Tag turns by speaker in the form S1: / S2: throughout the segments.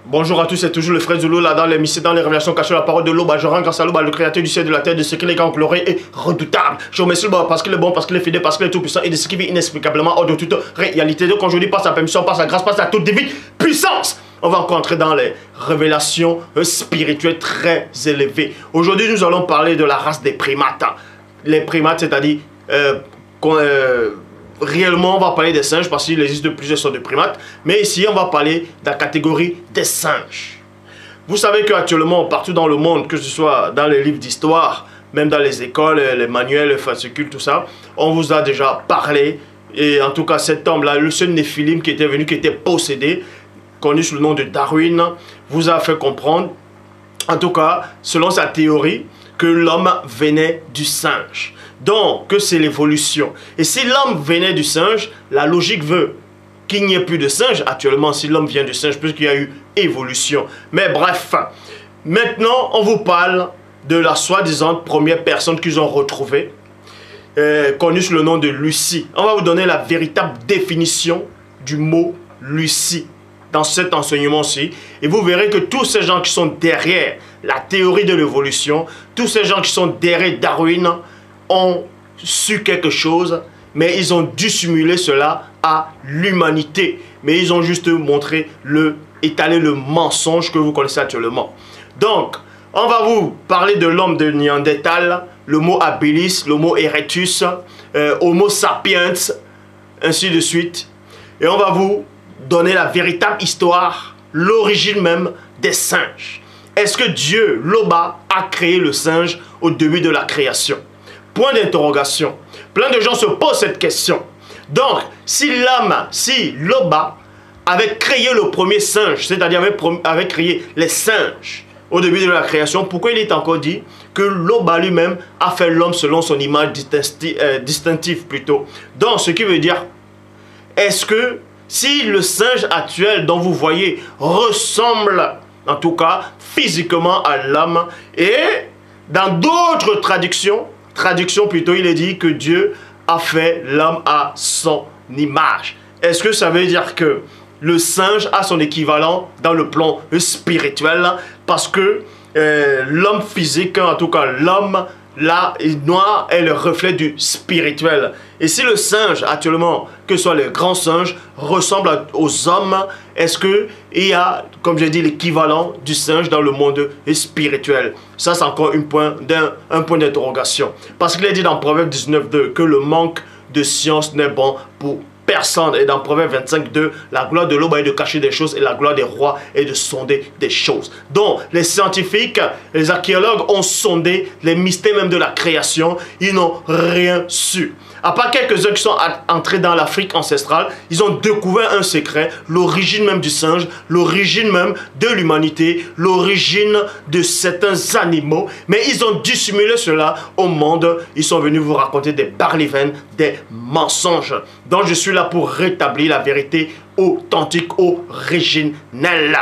S1: Bonjour à tous, c'est toujours le frère Zulu là dans l'émission, dans les révélations cachées, la parole de l'Oba. Je rends grâce à l'Oba, le créateur du ciel et de la terre, de ce qu'il est grand, glorieux et redoutable. Je remercie l'Oba parce qu'il est bon, parce qu'il est fidèle, parce qu'il est tout puissant et de ce qui vit inexplicablement hors de toute réalité. Donc aujourd'hui, par sa permission, par sa grâce, par sa toute divine puissance, on va encore entrer dans les révélations spirituelles très élevées. Aujourd'hui, nous allons parler de la race des primates. Les primates, c'est-à-dire réellement, on va parler des singes parce qu'il existe plusieurs sortes de primates. Mais ici, on va parler de la catégorie des singes. Vous savez qu'actuellement, partout dans le monde, que ce soit dans les livres d'histoire, même dans les écoles, les manuels, les fascicules, tout ça, on vous a déjà parlé. Et en tout cas, cet homme-là, le seul Néphilim qui était venu, qui était possédé, connu sous le nom de Darwin, vous a fait comprendre, en tout cas, selon sa théorie, que l'homme venait du singe. Donc, que c'est l'évolution. Et si l'homme venait du singe, la logique veut qu'il n'y ait plus de singe actuellement si l'homme vient du singe, puisqu'il y a eu évolution. Mais bref, maintenant, on vous parle de la soi-disant première personne qu'ils ont retrouvée, connue sous le nom de Lucie. On va vous donner la véritable définition du mot Lucie dans cet enseignement-ci. Et vous verrez que tous ces gens qui sont derrière la théorie de l'évolution, tous ces gens qui sont derrière Darwin, ont su quelque chose, mais ils ont dissimulé cela à l'humanité. Mais ils ont juste montré étalé le mensonge que vous connaissez actuellement. Donc, on va vous parler de l'homme de Néandertal, le mot habilis, le mot erectus, Homo sapiens, ainsi de suite. Et on va vous donner la véritable histoire, l'origine même des singes. Est-ce que Dieu, l'Oba, a créé le singe au début de la création? Point d'interrogation. Plein de gens se posent cette question. Donc, si l'Oba avait créé le premier singe, c'est-à-dire avait créé les singes au début de la création, pourquoi il est encore dit que l'Oba lui-même a fait l'homme selon son image distinctive plutôt? Donc, ce qui veut dire, est-ce que si le singe actuel dont vous voyez ressemble, en tout cas physiquement à l'homme, et dans d'autres traductions plutôt, il est dit que Dieu a fait l'homme à son image. Est-ce que ça veut dire que le singe a son équivalent dans le plan spirituel? Parce que l'homme physique, en tout cas l'homme là, noir est le reflet du spirituel. Et si le singe actuellement, que ce soit le grand singe, ressemble aux hommes, est-ce qu'il y a, comme j'ai dit, l'équivalent du singe dans le monde spirituel? Ça, c'est encore un point d'interrogation. Parce qu'il est dit dans Proverbe 19.2 que le manque de science n'est bon pour personne. Et dans Proverbe 25.2, la gloire de l'Oba est de cacher des choses et la gloire des rois est de sonder des choses. Donc, les scientifiques, les archéologues ont sondé les mystères même de la création. Ils n'ont rien su. À part quelques-uns qui sont entrés dans l'Afrique ancestrale, ils ont découvert un secret, l'origine même du singe, l'origine même de l'humanité, l'origine de certains animaux. Mais ils ont dissimulé cela au monde. Ils sont venus vous raconter des barlivaines, des mensonges. Donc je suis là pour rétablir la vérité authentique, originelle.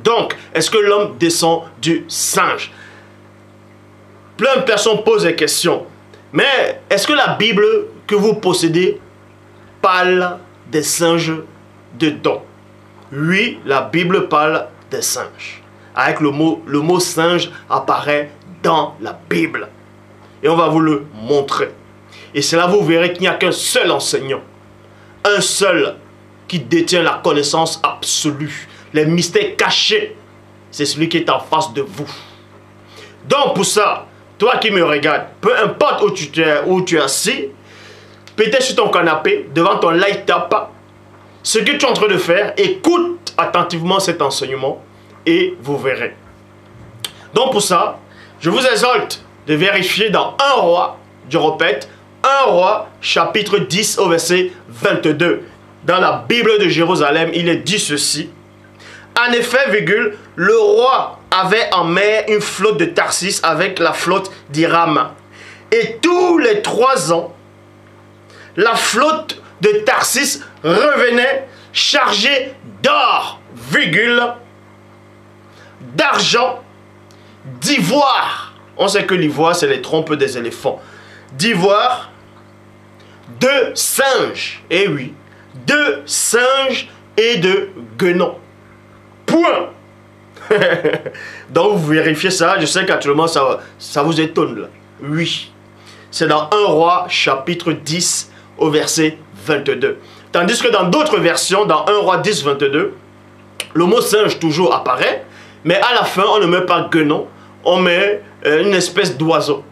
S1: Donc, est-ce que l'homme descend du singe? Plein de personnes posent des questions. Mais est-ce que la Bible que vous possédez parle des singes dedans? Oui, la Bible parle des singes. Avec le mot singe apparaît dans la Bible. Et on va vous le montrer. Et c'est là vous verrez qu'il n'y a qu'un seul enseignant. Un seul qui détient la connaissance absolue. Les mystères cachés. C'est celui qui est en face de vous. Donc pour ça, toi qui me regardes, peu importe où tu es assis, peut-être sur ton canapé, devant ton light-up, ce que tu es en train de faire, écoute attentivement cet enseignement et vous verrez. Donc pour ça, je vous exhorte de vérifier dans 1 Roi, je répète, 1 Roi, chapitre 10 au verset 22. Dans la Bible de Jérusalem, il est dit ceci. En effet, virgule, le roi avait en mer une flotte de Tarsis avec la flotte d'Iram. Et tous les 3 ans, la flotte de Tarsis revenait chargée d'or, virgule, d'argent, d'ivoire. On sait que l'ivoire, c'est les trompes des éléphants. D'ivoire, de singes. Et oui, de singes et de guenons. Point. Donc vous vérifiez ça, je sais qu'actuellement ça vous étonne là. Oui, c'est dans 1 Roi chapitre 10 au verset 22. Tandis que dans d'autres versions, dans 1 Roi 10, 22, le mot singe toujours apparaît, mais à la fin on ne met pas guenon, on met une espèce d'oiseau.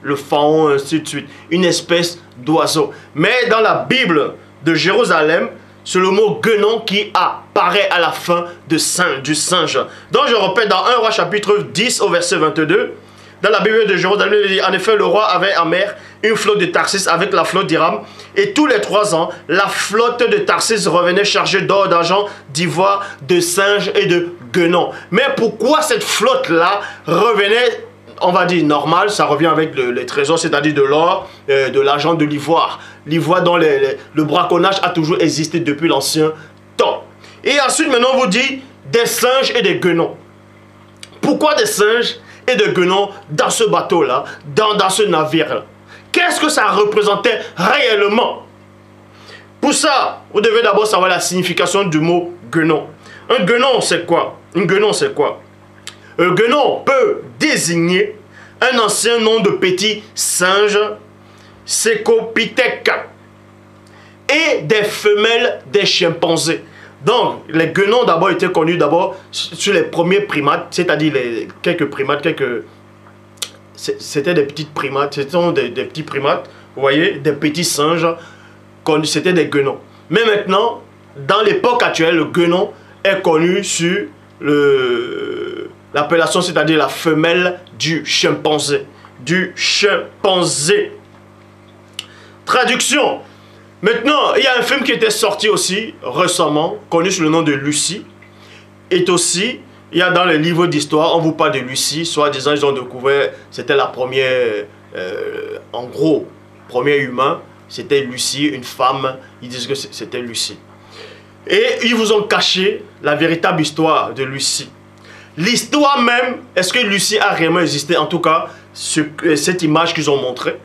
S1: Le faon, ainsi de suite, une espèce d'oiseau. Mais dans la Bible de Jérusalem, c'est le mot guenon qui apparaît à la fin du singe. Donc je répète, dans 1 Roi chapitre 10 au verset 22, dans la Bible de Jérusalem, il dit, en effet, le roi avait en mer une flotte de Tarsis avec la flotte d'Hiram, et tous les 3 ans, la flotte de Tarsis revenait chargée d'or, d'argent, d'ivoire, de singes et de guenons. Mais pourquoi cette flotte-là revenait, on va dire normal, ça revient avec les trésors, c'est-à-dire de l'or, de l'argent, de l'ivoire. L'ivoire dont le braconnage a toujours existé depuis l'ancien temps. Et ensuite, maintenant, on vous dit des singes et des guenons. Pourquoi des singes et des guenons dans ce bateau-là, dans ce navire-là? Qu'est-ce que ça représentait réellement? Pour ça, vous devez d'abord savoir la signification du mot guenon. Un guenon, c'est quoi? Un guenon, c'est quoi? Un guenon peut désigner un ancien nom de petit singe, Sécopithèque, et des femelles des chimpanzés. Donc, les guenons d'abord étaient connus d'abord sur les premiers primates, c'est-à-dire quelques primates, c'était des petites primates, c'était des petits primates, vous voyez, des petits singes, c'était des guenons. Mais maintenant, dans l'époque actuelle, le guenon est connu sur l'appellation, c'est-à-dire la femelle du chimpanzé. Du chimpanzé. Traduction. Maintenant, il y a un film qui était sorti aussi récemment, connu sous le nom de Lucie. Et aussi, il y a dans les livres d'histoire, on vous parle de Lucie. Soi-disant, ils ont découvert, c'était la première, en gros, premier humain. C'était Lucie, une femme. Ils disent que c'était Lucie. Et ils vous ont caché la véritable histoire de Lucie. L'histoire même, est-ce que Lucie a réellement existé? En tout cas, cette image qu'ils ont montrée.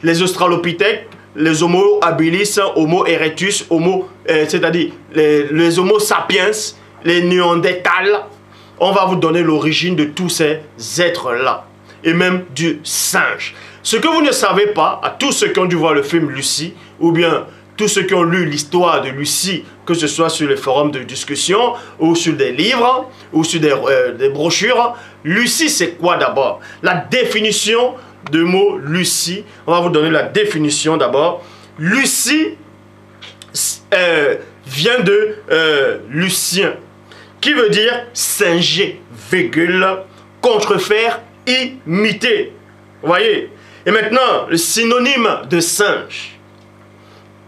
S1: Les Australopithèques, les Homo habilis, Homo erectus, c'est-à-dire les Homo sapiens, les Néandertals, on va vous donner l'origine de tous ces êtres-là. Et même du singe. Ce que vous ne savez pas, à tous ceux qui ont dû voir le film Lucie, ou bien tous ceux qui ont lu l'histoire de Lucie, que ce soit sur les forums de discussion, ou sur des livres, ou sur des brochures, Lucie c'est quoi d'abord? La définition du mot Lucie, on va vous donner la définition d'abord. Lucie vient de Lucien, qui veut dire singer, virgule, contrefaire, imiter. Vous voyez? Et maintenant, le synonyme de singe,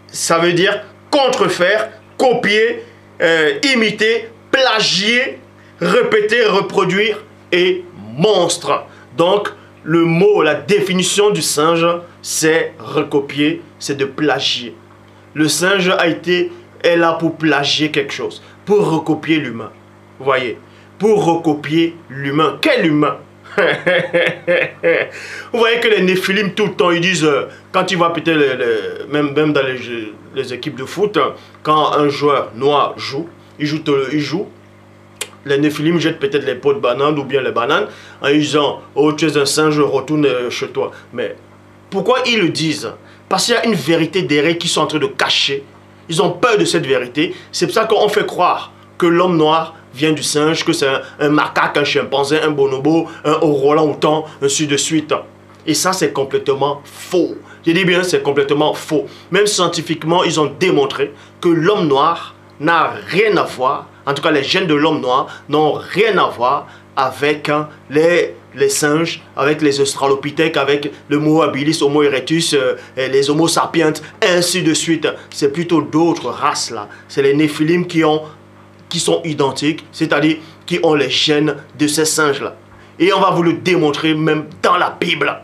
S1: ça veut dire contrefaire, copier, imiter, plagier, répéter, reproduire et monstre. Donc, le mot, la définition du singe, c'est recopier, c'est de plagier. Le singe est là pour plagier quelque chose, pour recopier l'humain. Vous voyez? Pour recopier l'humain. Quel humain? Vous voyez que les néphilim tout le temps ils disent quand tu vas peut-être même dans les équipes de foot, quand un joueur noir joue, il joue, les néphilim jettent peut-être les pots de bananes ou bien les bananes en disant oh tu es un singe, retourne chez toi. Mais pourquoi ils le disent? Parce qu'il y a une vérité derrière qu'ils sont en train de cacher. Ils ont peur de cette vérité. C'est pour ça qu'on fait croire que l'homme noir vient du singe, que c'est un macaque, un chimpanzé, un bonobo, un orang-outan, ainsi de suite. Et ça, c'est complètement faux. Je dis bien, c'est complètement faux. Même scientifiquement, ils ont démontré que l'homme noir n'a rien à voir, en tout cas les gènes de l'homme noir n'ont rien à voir avec les singes, avec les australopithèques, avec le Homo habilis, Homo erectus, les Homo sapiens, ainsi de suite. C'est plutôt d'autres races là. C'est les néphilim qui sont identiques, c'est-à-dire qui ont les gènes de ces singes-là. Et on va vous le démontrer même dans la Bible.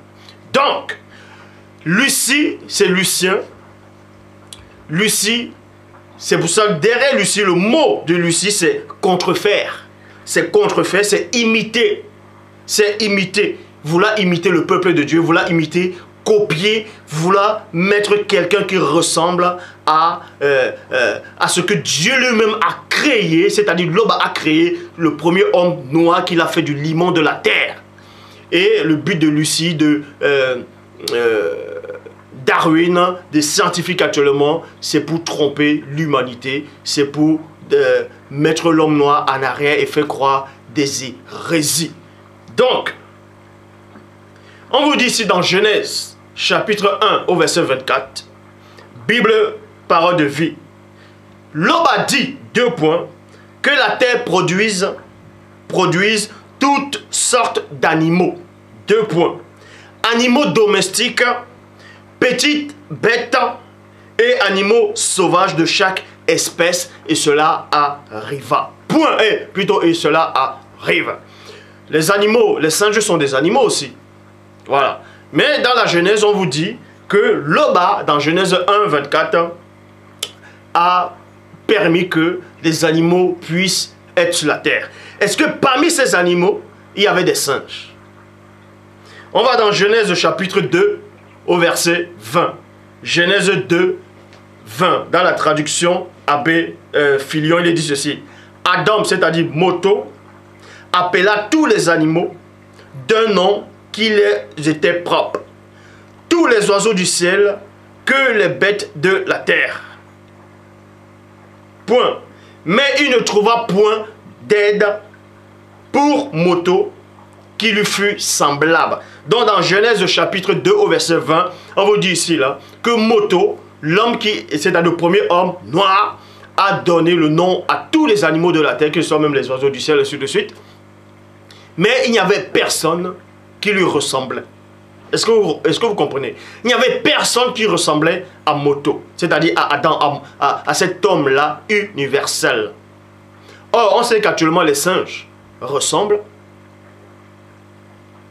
S1: Donc, Lucie, c'est Lucien. Lucie, c'est pour ça que derrière Lucie, le mot de Lucie, c'est contrefaire. C'est contrefaire, c'est imiter. C'est imiter. Vouloir imiter le peuple de Dieu, vouloir imiter copier, vouloir mettre quelqu'un qui ressemble à ce que Dieu lui-même a créé, c'est-à-dire l'homme a créé le premier homme noir qu'il a fait du limon de la terre. Et le but de Lucie, de Darwin, des scientifiques actuellement, c'est pour tromper l'humanité, c'est pour mettre l'homme noir en arrière et faire croire des hérésies. Donc, on vous dit ici dans Genèse, chapitre 1 au verset 24, Bible, parole de vie. L'homme a dit, 2 points, que la terre produise toutes sortes d'animaux. 2 points. Animaux domestiques, petites bêtes et animaux sauvages de chaque espèce, et cela arriva. Point. Et cela arrive. Les animaux, les singes sont des animaux aussi. Voilà. Mais dans la Genèse, on vous dit que l'homme, dans Genèse 1, 24, a permis que les animaux puissent être sur la terre. Est-ce que parmi ces animaux, il y avait des singes? On va dans Genèse chapitre 2 au verset 20. Genèse 2, 20. Dans la traduction Abbé Filion, il est dit ceci. Adam, c'est-à-dire Moto, appela tous les animaux d'un nom qui les était propre. Tous les oiseaux du ciel que les bêtes de la terre. Point. Mais il ne trouva point d'aide pour Moto qui lui fut semblable. Donc dans Genèse chapitre 2 au verset 20, on vous dit ici là que Moto, l'homme qui, c'est-à-dire le premier homme noir, a donné le nom à tous les animaux de la terre, que ce soit même les oiseaux du ciel, et ainsi de suite. Mais il n'y avait personne qui lui ressemblait. Est-ce que vous comprenez? Il n'y avait personne qui ressemblait à Moto, c'est-à-dire à Adam, à cet homme-là universel. Or, on sait qu'actuellement les singes ressemblent,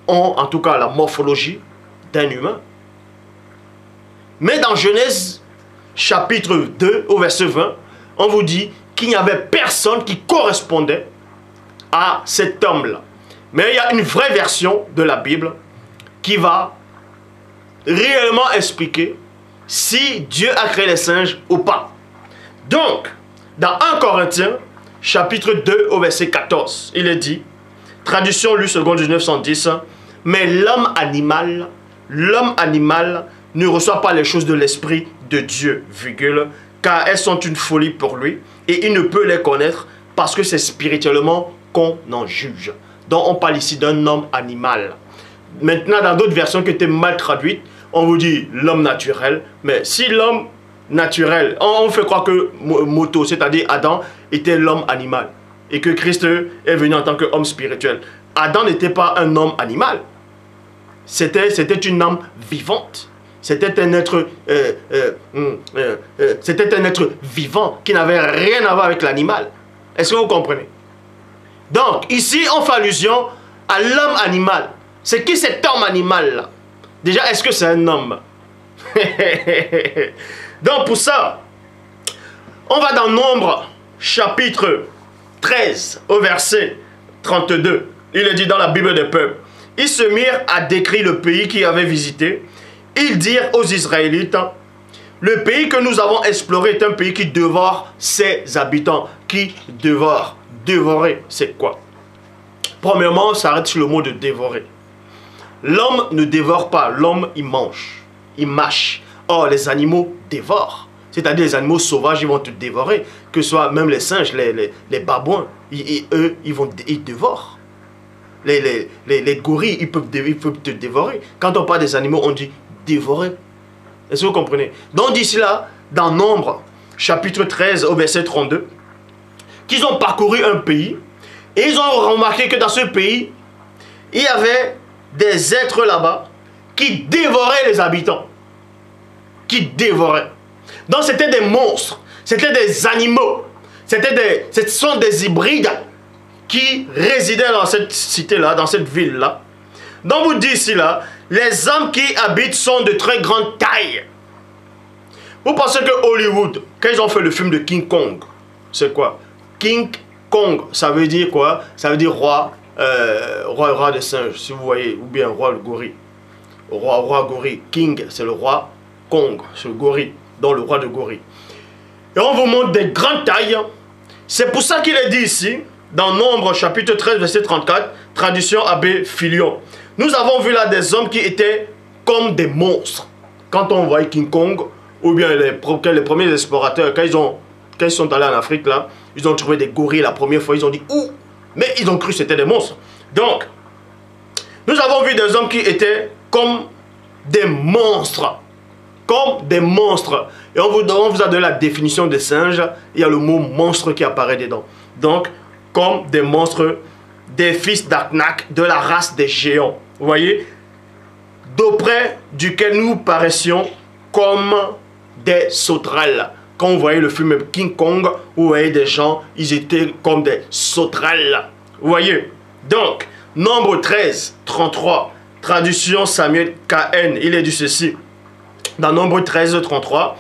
S1: ont en tout cas la morphologie d'un humain. Mais dans Genèse chapitre 2 au verset 20, on vous dit qu'il n'y avait personne qui correspondait à cet homme-là. Mais il y a une vraie version de la Bible qui va réellement expliquer si Dieu a créé les singes ou pas. Donc, dans 1 Corinthiens, chapitre 2 au verset 14, il est dit, traduction lue seconde 1910, mais l'homme animal ne reçoit pas les choses de l'esprit de Dieu, virgule, car elles sont une folie pour lui, et il ne peut les connaître parce que c'est spirituellement qu'on en juge. Donc on parle ici d'un homme animal. Maintenant, dans d'autres versions qui étaient mal traduites, on vous dit l'homme naturel. Mais si l'homme naturel, on fait croire que Moto, c'est-à-dire Adam, était l'homme animal. Et que Christ est venu en tant qu'homme spirituel. Adam n'était pas un homme animal. C'était une âme vivante. C'était un être vivant qui n'avait rien à voir avec l'animal. Est-ce que vous comprenez? Donc, ici, on fait allusion à l'homme animal. C'est qui cet homme animal-là? Déjà, est-ce que c'est un homme? Donc, pour ça, on va dans Nombre, chapitre 13, au verset 32. Il est dit dans la Bible des peuples. Ils se mirent à décrire le pays qu'ils avaient visité. Ils dirent aux Israélites, le pays que nous avons exploré est un pays qui dévore ses habitants. Qui dévore? Dévorer, c'est quoi? Premièrement, on s'arrête sur le mot de dévorer. L'homme ne dévore pas, l'homme il mange, il mâche. Or, les animaux dévorent. C'est-à-dire les animaux sauvages, ils vont te dévorer. Que ce soit même les singes, les babouins, eux, ils dévorent. Les gorilles, ils peuvent te dévorer. Quand on parle des animaux, on dit dévorer. Est-ce que vous comprenez? Donc d'ici là, dans Nombre, chapitre 13, au verset 32, qu'ils ont parcouru un pays, et ils ont remarqué que dans ce pays, il y avait des êtres là-bas qui dévoraient les habitants. Qui dévoraient. Donc c'était des monstres, c'était des animaux, ce sont des hybrides qui résidaient dans cette cité-là, dans cette ville-là. Donc vous dites ici là, les hommes qui habitent sont de très grande taille. Vous pensez que Hollywood, quand ils ont fait le film de King Kong, c'est quoi? King Kong, ça veut dire quoi? Ça veut dire roi des singes, si vous voyez, ou bien roi le gorille. roi gorille. King, c'est le roi Kong, c'est le gorille, donc le roi de gorille. Et on vous montre des grandes tailles. C'est pour ça qu'il est dit ici, dans Nombre chapitre 13, verset 34, traduction Abbé Filion. Nous avons vu là des hommes qui étaient comme des monstres. Quand on voit King Kong, ou bien les premiers explorateurs, quand ils sont allés en Afrique, là, ils ont trouvé des gorilles la première fois, ils ont dit « Ouh !» Mais ils ont cru que c'était des monstres. Donc, nous avons vu des hommes qui étaient comme des monstres. Comme des monstres. Et on vous a donné la définition des singes. Il y a le mot monstre qui apparaît dedans. Donc, comme des monstres, des fils d'Aknak, de la race des géants. Vous voyez? D'auprès duquel nous paraissions comme des sauterelles. Quand vous voyez le film King Kong, vous voyez des gens, ils étaient comme des sauterelles. Vous voyez? Donc, Nombre 13, 33, traduction Samuel KN, il est dit ceci. Dans Nombre 13, 33,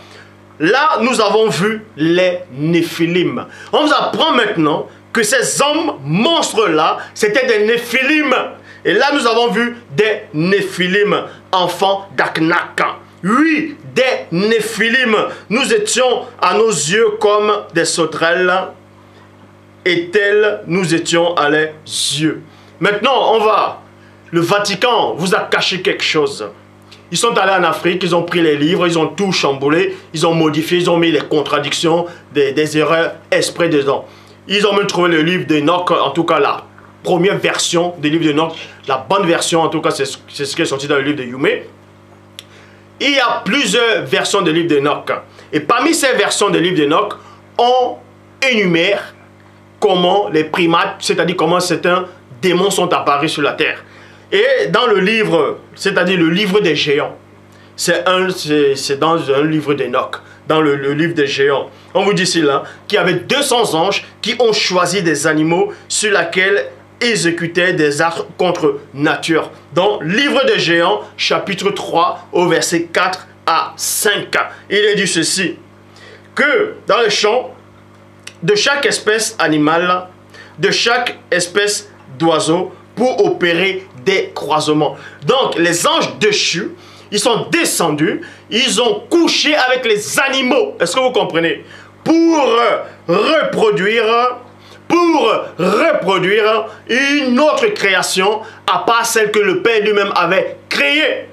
S1: là, nous avons vu les Néphilim. On vous apprend maintenant que ces hommes monstres-là, c'était des Néphilim. Et là, nous avons vu des Néphilim, enfants d'Aknak. Oui, des Néphilim. Nous étions à nos yeux comme des sauterelles, et tels nous étions à les yeux. Maintenant, on va. Le Vatican vous a caché quelque chose. Ils sont allés en Afrique, ils ont pris les livres, ils ont tout chamboulé, ils ont modifié, ils ont mis les contradictions, des erreurs exprès dedans. Ils ont même trouvé le livre d'Enoch, en tout cas la première version du livre d'Enoch, la bonne version, en tout cas c'est ce qui est sorti dans le livre de Yumé. Il y a plusieurs versions du livre d'Enoch. Et parmi ces versions du livre d'Enoch, on énumère comment les primates, c'est-à-dire comment certains démons sont apparus sur la terre. Et dans le livre, c'est-à-dire le livre des géants, c'est dans un livre d'Enoch, dans le livre des géants. On vous dit ici là, qu'il y avait 200 anges qui ont choisi des animaux sur lesquels exécutaient des actes contre nature. Dans livre des géants, chapitre 3, au verset 4 à 5, il est dit ceci, que dans le champ, de chaque espèce animale, de chaque espèce d'oiseau, pour opérer des croisements. Donc, les anges déchus, ils sont descendus, ils ont couché avec les animaux. Est-ce que vous comprenez? Pour reproduire une autre création, à part celle que le Père lui-même avait créée.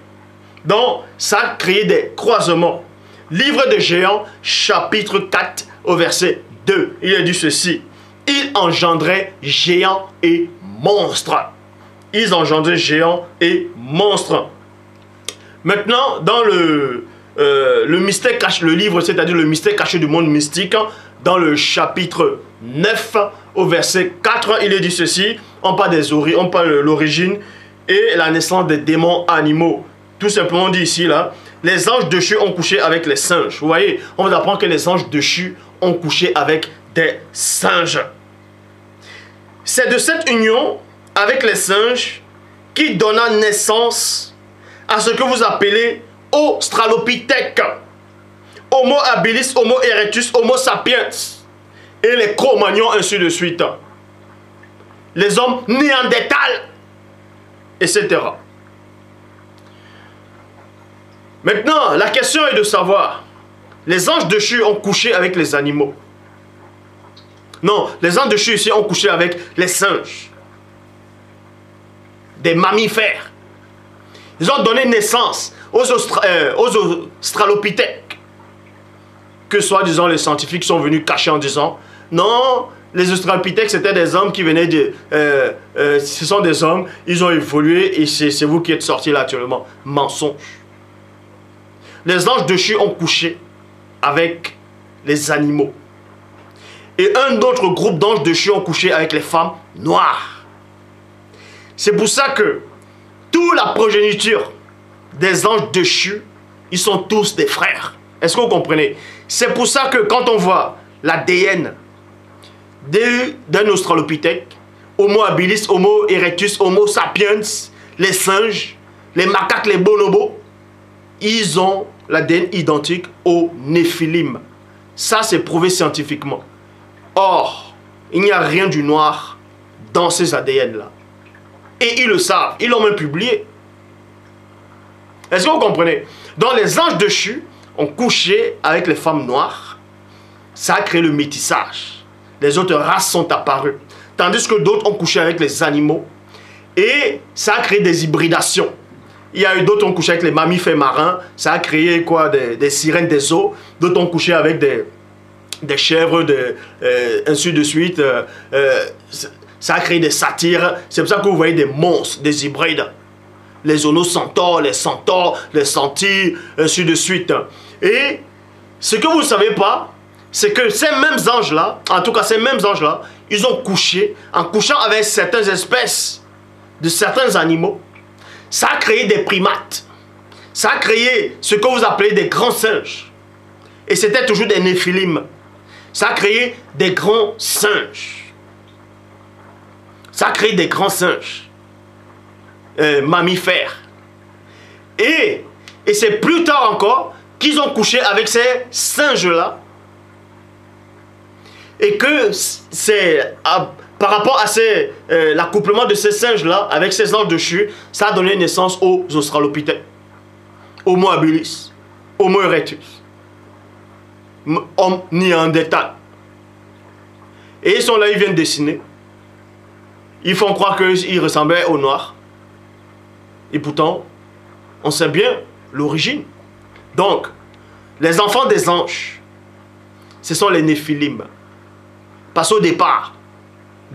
S1: Donc, ça a créé des croisements. Livre des géants, chapitre 4, au verset 2. Il est dit ceci. Il engendrait géants et monstres. Ils engendraient géants et monstres. Maintenant, dans le mystère caché, le livre, c'est-à-dire le mystère caché du monde mystique, dans le chapitre 9, au verset 4, il est dit ceci. On parle de l'origine et la naissance des démons animaux. Tout simplement dit ici, là, les anges déchus ont couché avec les singes. Vous voyez, on vous apprend que les anges déchus ont couché avec des singes. C'est de cette union avec les singes qui donna naissance à ce que vous appelez Australopithèque, Homo habilis, Homo erectus, Homo sapiens et les Cro-Magnons, ainsi de suite. Les hommes néandertals, etc. Maintenant, la question est de savoir, les anges déchus ont couché avec les animaux. Non, les anges déchus ici ont couché avec les singes. Des mammifères. Ils ont donné naissance aux Australopithèques. Que soi-disant les scientifiques sont venus cacher en disant non, les Australopithèques c'était des hommes qui venaient de... ce sont des hommes, ils ont évolué et c'est vous qui êtes sortis là actuellement. Mensonge. Les anges déchus ont couché avec les animaux. Et un autre groupe d'anges déchus ont couché avec les femmes noires. C'est pour ça que toute la progéniture des anges déchus, ils sont tous des frères. Est-ce que vous comprenez? C'est pour ça que quand on voit l'ADN d'un Australopithèque, Homo habilis, Homo erectus, Homo sapiens, les singes, les macaques, les bonobos, ils ont l'ADN identique aux Néphilim. Ça, c'est prouvé scientifiquement. Or, il n'y a rien du noir dans ces ADN-là. Et ils le savent, ils l'ont même publié. Est-ce que vous comprenez? Donc les anges déchus ont couché avec les femmes noires. Ça a créé le métissage. Les autres races sont apparues. Tandis que d'autres ont couché avec les animaux. Et ça a créé des hybridations. Il y a eu d'autres qui ont couché avec les mammifères marins. Ça a créé quoi? Des sirènes des eaux. D'autres ont couché avec des chèvres, ainsi de suite. Ça a créé des satyres. C'est pour ça que vous voyez des monstres, des hybrides. Les onocentaures, les centaures, les satyres, ainsi de suite. Et ce que vous ne savez pas, c'est que ces mêmes anges-là, en tout cas ces mêmes anges-là, ils ont couché, en couchant avec certaines espèces de certains animaux, ça a créé des primates. Ça a créé ce que vous appelez des grands singes. Et c'était toujours des néphilim. Ça a créé des grands singes. Ça a créé des grands singes. Mammifères. Et c'est plus tard encore qu'ils ont couché avec ces singes-là. Et que c'est par rapport à l'accouplement de ces singes-là avec ces anges déchus, ça a donné naissance aux Australopithèques, Homo habilis, Homo erectus, homme néandertal. Et ils sont là, ils viennent dessiner. Ils font croire qu'ils ressemblaient aux Noirs. Et pourtant, on sait bien l'origine. Donc, les enfants des anges, ce sont les néphilim. Parce qu'au départ,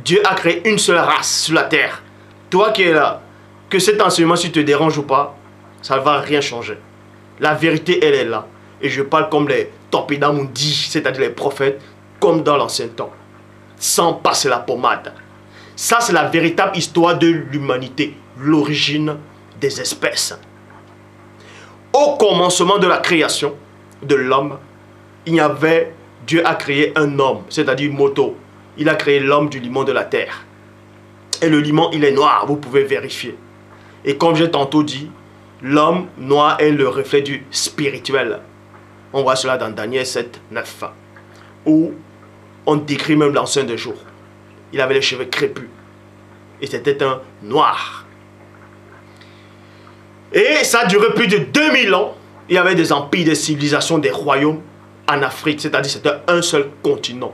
S1: Dieu a créé une seule race sur la terre. Toi qui es là, que cet enseignement, si te dérange ou pas, ça ne va rien changer. La vérité, elle est là. Et je parle comme les Torpédamundi, c'est-à-dire les prophètes, comme dans l'ancien temps. Sans passer la pommade. Ça, c'est la véritable histoire de l'humanité. L'origine des espèces. Au commencement de la création de l'homme, il y avait... Dieu a créé un homme, c'est-à-dire Moto. Il a créé l'homme du limon de la terre. Et le limon, il est noir, vous pouvez vérifier. Et comme j'ai tantôt dit, l'homme noir est le reflet du spirituel. On voit cela dans Daniel 7, 9. Où on décrit même l'ancien des jours. Il avait les cheveux crépus. Et c'était un noir. Et ça a duré plus de 2000 ans. Il y avait des empires, des civilisations, des royaumes en Afrique. C'est-à-dire c'était un seul continent.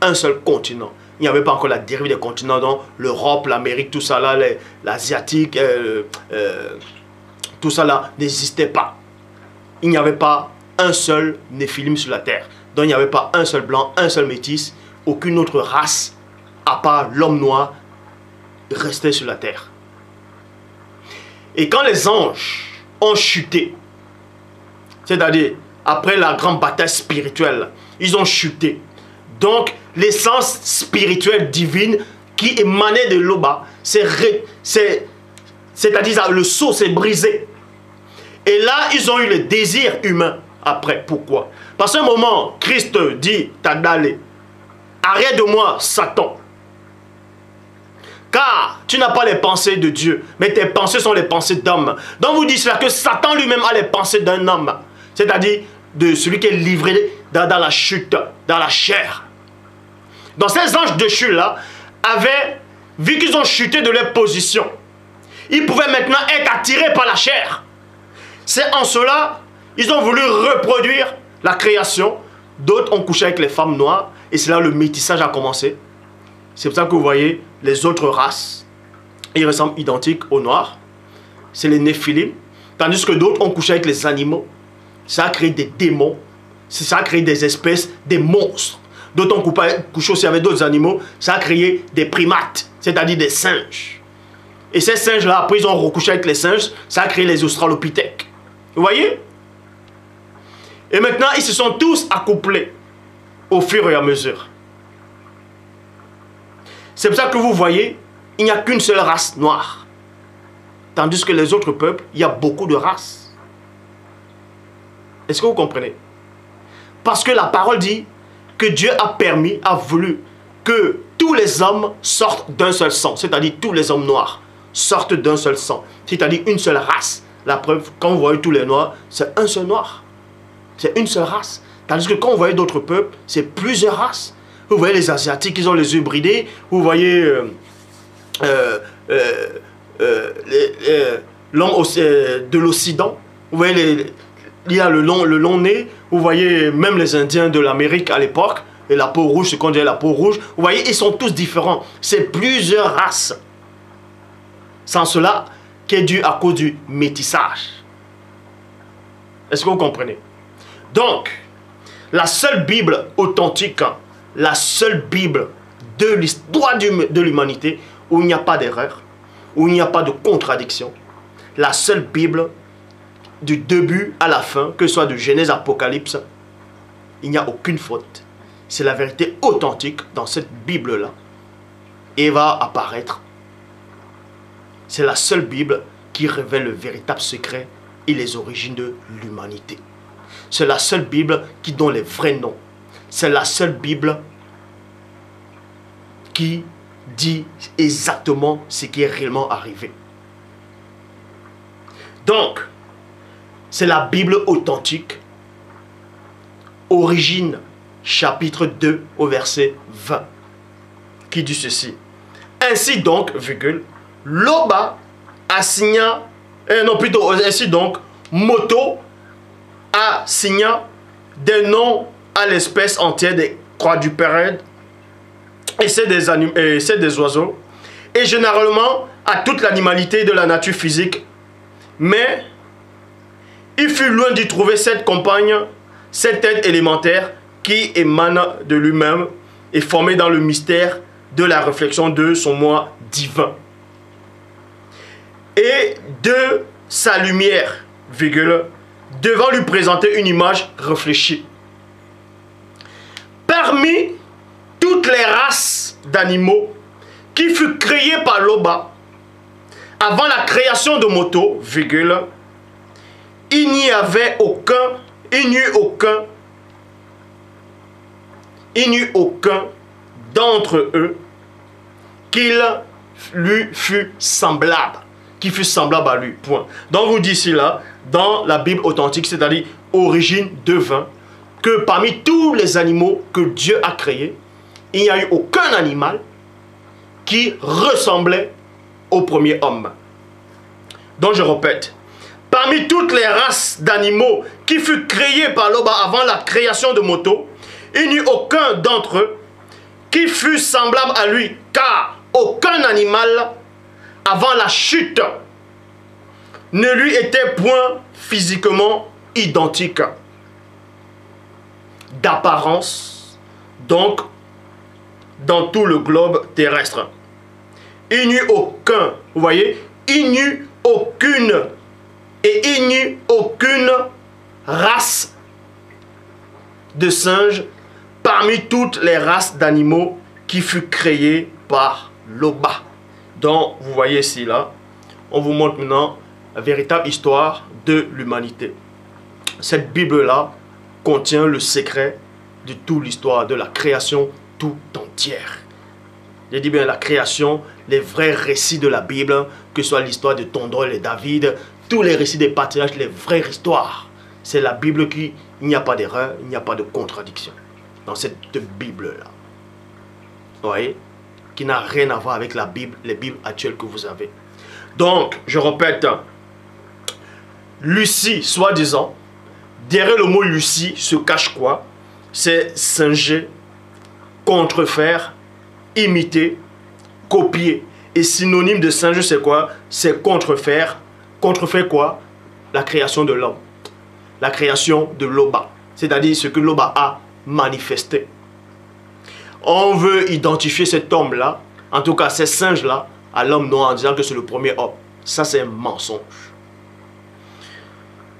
S1: Un seul continent. Il n'y avait pas encore la dérive des continents dans l'Europe, l'Amérique, tout ça là, l'Asiatique, tout ça là n'existait pas. Il n'y avait pas un seul néphilim sur la terre. Donc il n'y avait pas un seul blanc, un seul métis, aucune autre race, à part l'homme noir, restait sur la terre. Et quand les anges ont chuté, c'est-à-dire après la grande bataille spirituelle, ils ont chuté. Donc l'essence spirituelle divine qui émanait de l'Oba, c'est-à-dire le sceau s'est brisé. Et là, ils ont eu le désir humain après. Pourquoi? Parce qu'à un moment, Christ dit, Tadale, arrête de moi, Satan. Car tu n'as pas les pensées de Dieu, mais tes pensées sont les pensées d'homme. Donc vous dites cela que Satan lui-même a les pensées d'un homme. C'est-à-dire de celui qui est livré dans la chute, dans la chair. Donc ces anges déchus là avaient, vu qu'ils ont chuté de leur position, ils pouvaient maintenant être attirés par la chair. C'est en cela, ils ont voulu reproduire la création. D'autres ont couché avec les femmes noires. Et c'est là le métissage a commencé. C'est pour ça que vous voyez les autres races. Ils ressemblent identiques aux noirs. C'est les néphilim. Tandis que d'autres ont couché avec les animaux. Ça a créé des démons. Ça a créé des espèces, des monstres. D'autres ont couché aussi avec d'autres animaux. Ça a créé des primates, c'est-à-dire des singes. Et ces singes-là, après, ils ont recouché avec les singes. Ça a créé les australopithèques. Vous voyez? Et maintenant, ils se sont tous accouplés au fur et à mesure. C'est pour ça que vous voyez, il n'y a qu'une seule race noire. Tandis que les autres peuples, il y a beaucoup de races. Est-ce que vous comprenez? Parce que la parole dit que Dieu a permis, a voulu que tous les hommes sortent d'un seul sang. C'est-à-dire tous les hommes noirs sortent d'un seul sang. C'est-à-dire une seule race. La preuve, quand vous voyez tous les noirs, c'est un seul noir. C'est une seule race. Tandis que quand vous voyez d'autres peuples, c'est plusieurs races. Vous voyez les Asiatiques, ils ont les yeux bridés. Vous voyez l'homme de l'Occident. Vous voyez, il y a le long nez. Vous voyez même les Indiens de l'Amérique à l'époque. Et la peau rouge, ce qu'on dit la peau rouge. Vous voyez, ils sont tous différents. C'est plusieurs races. Sans cela, qui est dû à cause du métissage. Est-ce que vous comprenez? Donc, la seule Bible authentique, la seule Bible de l'histoire de l'humanité, où il n'y a pas d'erreur, où il n'y a pas de contradiction, la seule Bible du début à la fin, que ce soit de Genèse à Apocalypse, il n'y a aucune faute. C'est la vérité authentique dans cette Bible-là. Et va apparaître. C'est la seule Bible qui révèle le véritable secret et les origines de l'humanité. C'est la seule Bible qui donne les vrais noms. C'est la seule Bible qui dit exactement ce qui est réellement arrivé. Donc, c'est la Bible authentique. Origine, chapitre 2 au verset 20, qui dit ceci. Ainsi donc, virgule, Loba assigna, non plutôt, ainsi donc, Moto assigna des noms à l'espèce entière des quadrupèdes, et c'est des oiseaux, et généralement à toute l'animalité de la nature physique. Mais il fut loin d'y trouver cette compagne, cette tête élémentaire qui émane de lui-même et formée dans le mystère de la réflexion de son moi divin. Et de sa lumière, virgule, devant lui présenter une image réfléchie. Parmi toutes les races d'animaux qui furent créées par Loba, avant la création de Moto, virgule, il n'y avait aucun, il n'y eut aucun d'entre eux qu'il lui fut semblable, qui fut semblable à lui, point. Donc vous dites ici là, dans la Bible authentique, c'est-à-dire origine de 20, que parmi tous les animaux que Dieu a créés, il n'y a eu aucun animal qui ressemblait au premier homme. Donc je répète, parmi toutes les races d'animaux qui furent créées par Loba avant la création de Moto, il n'y eut aucun d'entre eux qui fut semblable à lui, car aucun animal avant la chute ne lui était point physiquement identique d'apparence, donc dans tout le globe terrestre. Il n'y eut aucun, vous voyez, il n'y eut aucune, et il n'y eut aucune race de singes parmi toutes les races d'animaux qui furent créées par Loba. Donc, vous voyez ici, là, on vous montre maintenant la véritable histoire de l'humanité. Cette Bible-là contient le secret de toute l'histoire de la création tout entière. Je dis bien la création, les vrais récits de la Bible, que ce soit l'histoire de Tondol et David, tous les récits des patriarches, les vraies histoires. C'est la Bible qui, il n'y a pas d'erreur, il n'y a pas de contradiction dans cette Bible-là. Vous voyez? Qui n'a rien à voir avec la Bible, les Bibles actuelles que vous avez. Donc, je répète, Lucie, soi-disant, derrière le mot Lucie se cache quoi? C'est singer, contrefaire, imiter, copier. Et synonyme de singe, c'est quoi? C'est contrefaire. Contrefaire quoi? La création de l'homme. La création de Loba. C'est-à-dire ce que Loba a manifesté. On veut identifier cet homme-là, en tout cas ces singes-là, à l'homme noir en disant que c'est le premier homme. Ça, c'est un mensonge.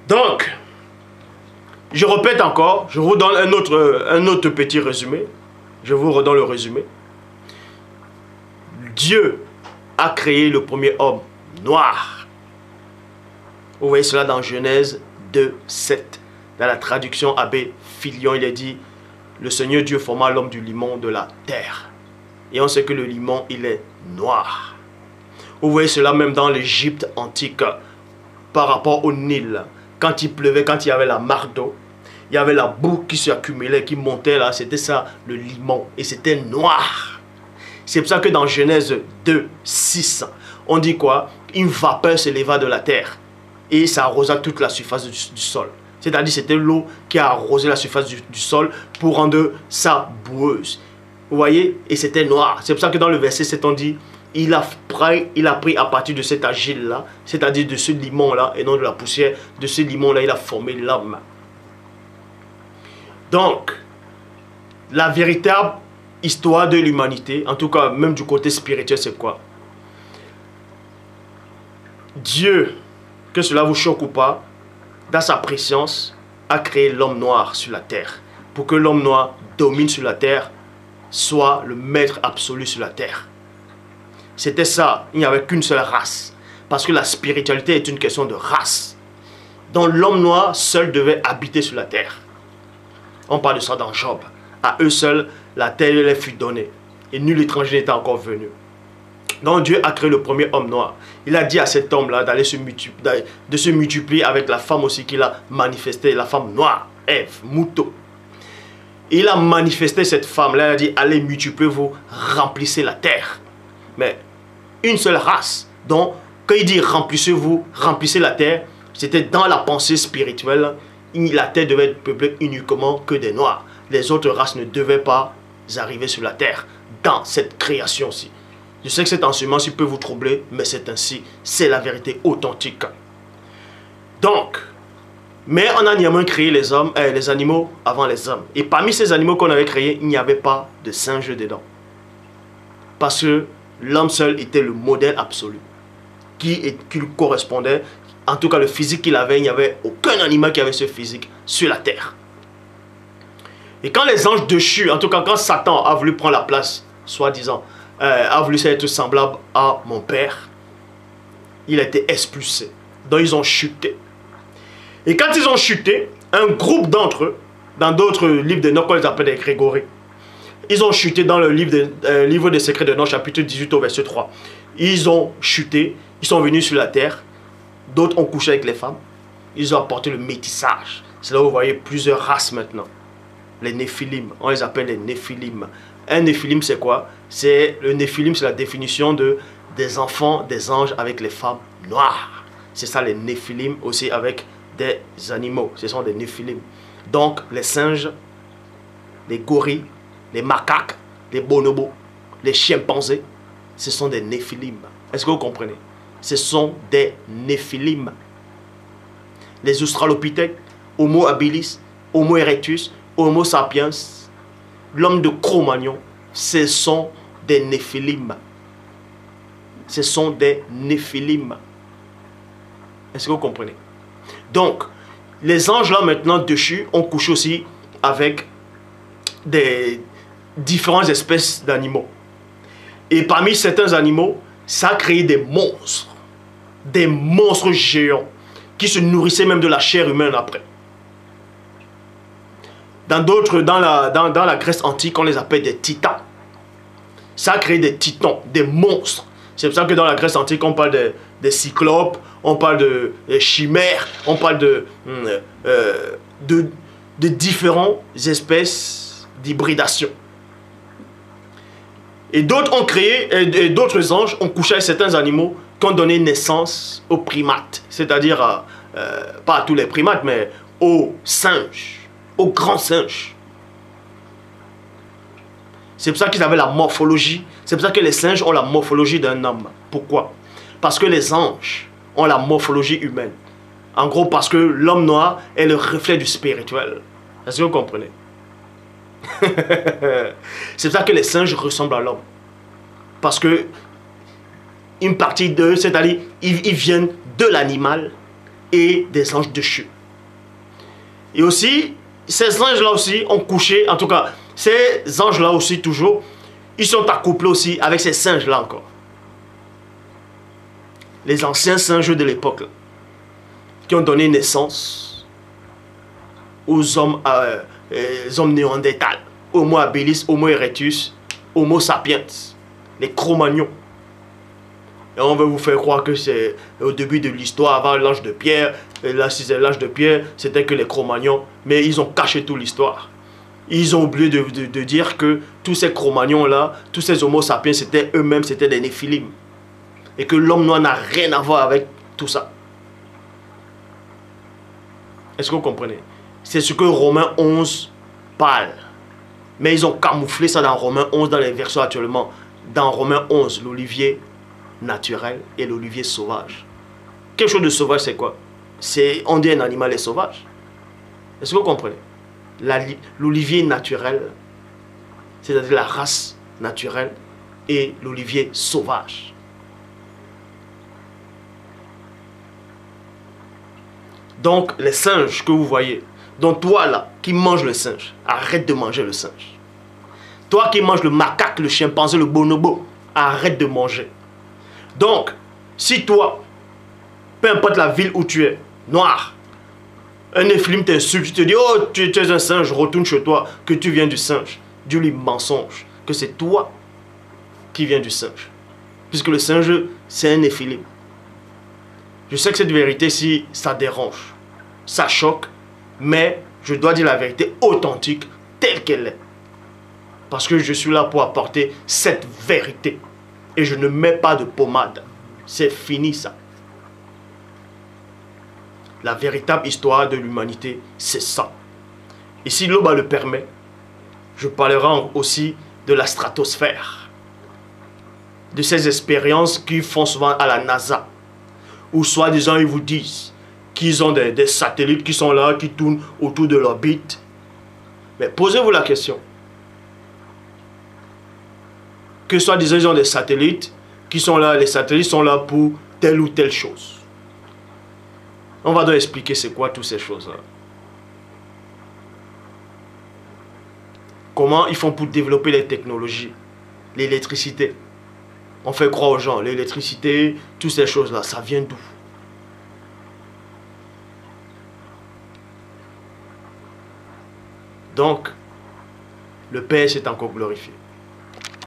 S1: Donc, je répète encore, je vous donne un autre petit résumé. Je vous redonne le résumé. Dieu a créé le premier homme noir. Vous voyez cela dans Genèse 2, 7. Dans la traduction Abbé Filion, il est dit: le Seigneur Dieu forma l'homme du limon de la terre. Et on sait que le limon, il est noir. Vous voyez cela même dans l'Égypte antique, par rapport au Nil. Quand il pleuvait, quand il y avait la marque d'eau, il y avait la boue qui s'accumulait, qui montait là. C'était ça, le limon. Et c'était noir. C'est pour ça que dans Genèse 2, 6, on dit quoi? Une vapeur s'éleva de la terre et ça arrosa toute la surface du sol. C'est-à-dire c'était l'eau qui a arrosé la surface du sol pour rendre ça boueuse. Vous voyez? Et c'était noir. C'est pour ça que dans le verset 7, on dit, il a pris à partir de cet argile-là, c'est-à-dire de ce limon-là, et non de la poussière, de ce limon-là, il a formé l'homme. Donc, la véritable histoire de l'humanité, en tout cas même du côté spirituel, c'est quoi? Dieu, que cela vous choque ou pas, dans sa préscience, a créé l'homme noir sur la terre. Pour que l'homme noir domine sur la terre, soit le maître absolu sur la terre. C'était ça, il n'y avait qu'une seule race. Parce que la spiritualité est une question de race. Donc l'homme noir seul devait habiter sur la terre. On parle de ça dans Job. À eux seuls, la terre leur fut donnée. Et nul étranger n'était encore venu. Donc Dieu a créé le premier homme noir. Il a dit à cet homme-là de se multiplier avec la femme aussi qu'il a manifestée, la femme noire, Ève, Mouton. Il a manifesté cette femme-là, il a dit, allez multipliez-vous, remplissez la terre. Mais une seule race. Donc, quand il dit remplissez-vous, remplissez la terre, c'était dans la pensée spirituelle. La terre devait être peuplée uniquement que des noirs. Les autres races ne devaient pas arriver sur la terre dans cette création-ci. Je sais que cet enseignement peut vous troubler, mais c'est ainsi. C'est la vérité authentique. Donc, mais on a néanmoins créé les animaux avant les hommes. Et parmi ces animaux qu'on avait créés, il n'y avait pas de singe dedans. Parce que l'homme seul était le modèle absolu qui lui correspondait. En tout cas, le physique qu'il avait, il n'y avait aucun animal qui avait ce physique sur la terre. Et quand les anges déchus, en tout cas quand Satan a voulu prendre la place, soi-disant, a voulu être semblable à mon père, il a été expulsé. Donc ils ont chuté. Et quand ils ont chuté, un groupe d'entre eux, dans d'autres livres de Noch, qu'on les appelle des Grégory, ils ont chuté dans le livre des secrets de Noch, chapitre 18 au verset 3. Ils ont chuté, ils sont venus sur la terre, d'autres ont couché avec les femmes, ils ont apporté le métissage. C'est là où vous voyez plusieurs races maintenant. Les Néphilim, on les appelle les Néphilim. Un Néphilim, c'est quoi? Le Néphilim, c'est la définition des enfants, des anges avec les femmes noires. C'est ça les Néphilim aussi avec des animaux. Ce sont des Néphilim. Donc les singes, les gorilles, les macaques, les bonobos, les chimpanzés, ce sont des Néphilim. Est-ce que vous comprenez? Ce sont des Néphilim. Les Australopithèques, Homo habilis, Homo erectus, Homo sapiens, l'homme de Cro-Magnon, ce sont des Néphilim. Ce sont des Néphilim. Est-ce que vous comprenez? Donc, les anges là maintenant déchus ont couché aussi avec des différentes espèces d'animaux. Et parmi certains animaux, ça a créé des monstres géants qui se nourrissaient même de la chair humaine après. Dans la Grèce antique, on les appelle des titans. Ça a créé des titans, des monstres. C'est pour ça que dans la Grèce antique, on parle des cyclopes, on parle de chimères, on parle de différentes espèces d'hybridation. Et d'autres ont créé, d'autres anges ont couché avec certains animaux qui ont donné naissance aux primates. C'est-à-dire, pas à tous les primates, mais aux singes. Aux grands singes. C'est pour ça qu'ils avaient la morphologie. C'est pour ça que les singes ont la morphologie d'un homme. Pourquoi? Parce que les anges ont la morphologie humaine. En gros, parce que l'homme noir est le reflet du spirituel. Est-ce que vous comprenez? C'est pour ça que les singes ressemblent à l'homme. Parce que une partie d'eux, c'est-à-dire, ils viennent de l'animal et des anges déchus. Et aussi, ces anges-là aussi ont couché, en tout cas, ces anges-là aussi toujours, ils sont accouplés aussi avec ces singes-là encore. Les anciens singes de l'époque, qui ont donné naissance aux hommes néandertals, Homo habilis, Homo erectus, Homo sapiens, les Cro-Magnons. Et on veut vous faire croire que c'est au début de l'histoire, avant l'âge de pierre. Et là, si c'est l'âge de pierre, c'était que les Cro-Magnons. Mais ils ont caché toute l'histoire. Ils ont oublié de dire que tous ces Cro-Magnons-là, tous ces Homo sapiens, c'était eux-mêmes, c'était des Néphilim. et que l'homme noir n'a rien à voir avec tout ça. Est-ce que vous comprenez? C'est ce que Romains 11 parle. Mais ils ont camouflé ça dans Romains 11, dans les versions actuellement. Dans Romains 11, l'olivier naturel et l'olivier sauvage. Quelque chose de sauvage, c'est quoi? On dit un animal est sauvage. Est-ce que vous comprenez? L'olivier naturel, c'est-à-dire la race naturelle, et l'olivier sauvage. Donc, les singes que vous voyez, donc toi là, qui mange le singe, arrête de manger le singe. Toi qui manges le macaque, le chimpanzé, le bonobo, arrête de manger. Donc, si toi, peu importe la ville où tu es, noir, un néphilim t'insulte, tu te dis, oh, tu es un singe, retourne chez toi, que tu viens du singe. Dieu lui mensonge, que c'est toi qui viens du singe. Puisque le singe, c'est un néphilim. Je sais que cette vérité, si ça dérange, ça choque, mais je dois dire la vérité authentique, telle qu'elle est. Parce que je suis là pour apporter cette vérité. Et je ne mets pas de pommade. C'est fini ça. La véritable histoire de l'humanité, c'est ça. Et si l'Oba le permet, je parlerai aussi de la stratosphère. De ces expériences qu'ils font souvent à la NASA. Où soi-disant ils vous disent qu'ils ont des satellites qui sont là, qui tournent autour de l'orbite. Mais posez-vous la question. Que soi-disant ils ont des satellites qui sont là, les satellites sont là pour telle ou telle chose. On va donc expliquer c'est quoi toutes ces choses-là. Comment ils font pour développer les technologies, l'électricité. On fait croire aux gens, l'électricité, toutes ces choses-là, ça vient d'où? Donc, le Père s'est encore glorifié.